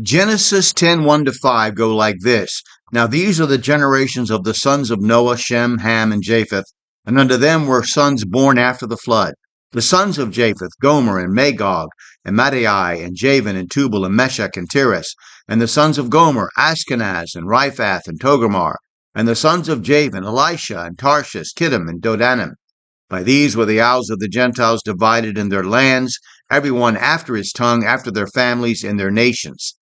Genesis 10, 1-5 go like this. Now these are the generations of the sons of Noah, Shem, Ham, and Japheth, and unto them were sons born after the flood. The sons of Japheth, Gomer and Magog, and Madai, and Javan, and Tubal, and Meshech, and Tiras. And the sons of Gomer, Ashkenaz, and Riphath, and Togarmah. And the sons of Javan, Elisha, and Tarshish, Kittim, and Dodanim. By these were the isles of the Gentiles divided in their lands, every one after his tongue, after their families, in their nations.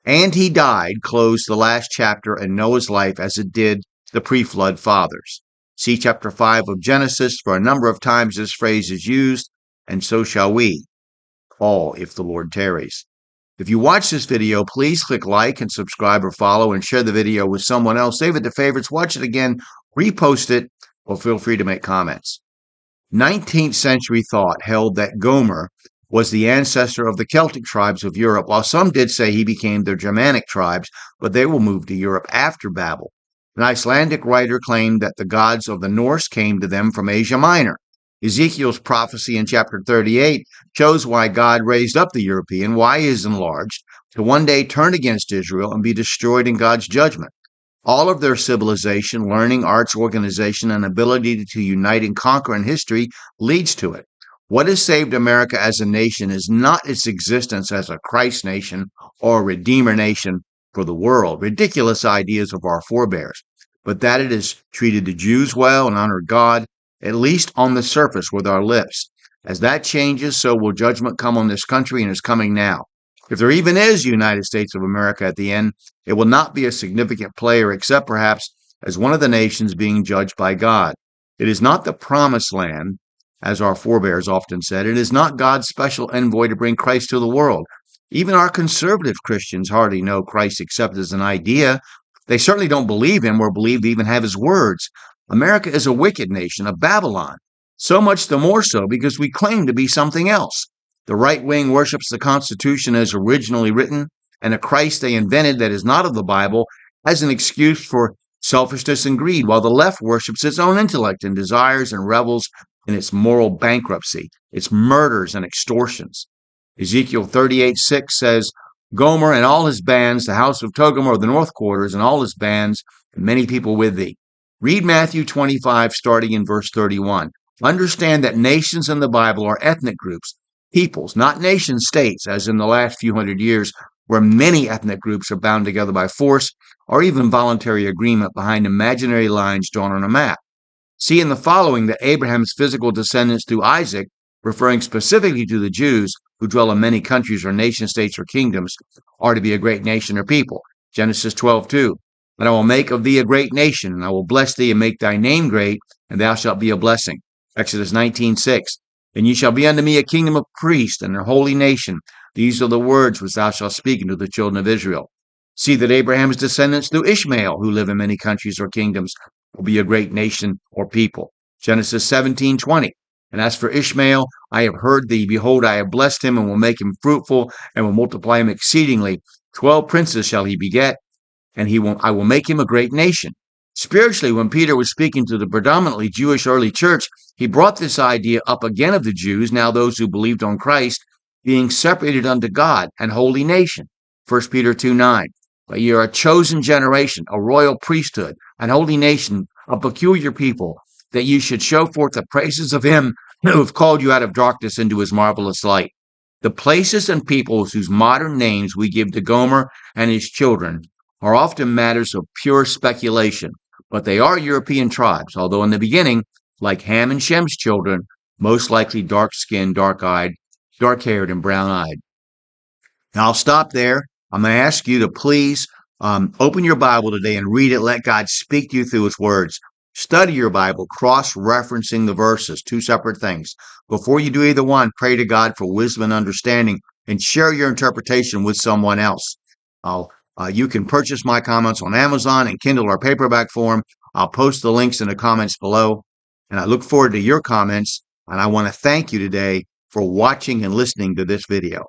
And he died closed the last chapter in Noah's life as it did the pre-flood fathers. See chapter 5 of Genesis, for a number of times this phrase is used, and so shall we, all if the Lord tarries. If you watch this video, please click like and subscribe or follow and share the video with someone else. Save it to favorites, watch it again, repost it, or feel free to make comments. 19th century thought held that Gomer was the ancestor of the Celtic tribes of Europe, while some did say he became their Germanic tribes, but they will move to Europe after Babel. An Icelandic writer claimed that the gods of the Norse came to them from Asia Minor. Ezekiel's prophecy in chapter 38 shows why God raised up the European, why he is enlarged, to one day turn against Israel and be destroyed in God's judgment. All of their civilization, learning, arts, organization, and ability to unite and conquer in history leads to it. What has saved America as a nation is not its existence as a Christ nation or a Redeemer nation for the world, ridiculous ideas of our forebears, but that it has treated the Jews well and honored God, at least on the surface with our lips. As that changes, so will judgment come on this country, and is coming now. If there even is a United States of America at the end, it will not be a significant player except perhaps as one of the nations being judged by God. It is not the promised land, as our forebears often said. It is not God's special envoy to bring Christ to the world. Even our conservative Christians hardly know Christ except as an idea. They certainly don't believe him or believe to even have his words. America is a wicked nation, a Babylon. So much the more so because we claim to be something else. The right wing worships the Constitution as originally written, and a Christ they invented that is not of the Bible as an excuse for selfishness and greed, while the left worships its own intellect and desires and revels in its moral bankruptcy, its murders and extortions. Ezekiel 38:6 says, Gomer and all his bands, the house of Togarmah of the north quarters, and all his bands, and many people with thee. Read Matthew 25, starting in verse 31. Understand that nations in the Bible are ethnic groups, peoples, not nation states, as in the last few hundred years, where many ethnic groups are bound together by force or even voluntary agreement behind imaginary lines drawn on a map. See in the following that Abraham's physical descendants through Isaac, referring specifically to the Jews who dwell in many countries or nation states or kingdoms, are to be a great nation or people. Genesis 12:2. And I will make of thee a great nation, and I will bless thee and make thy name great, and thou shalt be a blessing. Exodus 19:6. And ye shall be unto me a kingdom of priests and a holy nation. These are the words which thou shalt speak unto the children of Israel. See that Abraham's descendants through Ishmael, who live in many countries or kingdoms, will be a great nation or people. Genesis 17:20. And as for Ishmael, I have heard thee. Behold, I have blessed him, and will make him fruitful, and will multiply him exceedingly. 12 princes shall he beget, and I will make him a great nation. Spiritually, when Peter was speaking to the predominantly Jewish early church, he brought this idea up again of the Jews, now those who believed on Christ, being separated unto God, and holy nation. 1 Peter 2:9. But ye are a chosen generation, a royal priesthood, an holy nation, a peculiar people, that you should show forth the praises of him who have called you out of darkness into his marvelous light. The places and peoples whose modern names we give to Gomer and his children are often matters of pure speculation, but they are European tribes, although in the beginning, like Ham and Shem's children, most likely dark-skinned, dark-eyed, dark-haired, and brown-eyed. Now I'll stop there. I'm going to ask you to please open your Bible today and read it. Let God speak to you through his words. Study your Bible, cross-referencing the verses, two separate things. Before you do either one, pray to God for wisdom and understanding, and share your interpretation with someone else. You can purchase my comments on Amazon and Kindle or paperback form. I'll post the links in the comments below, and I look forward to your comments, and I want to thank you today for watching and listening to this video.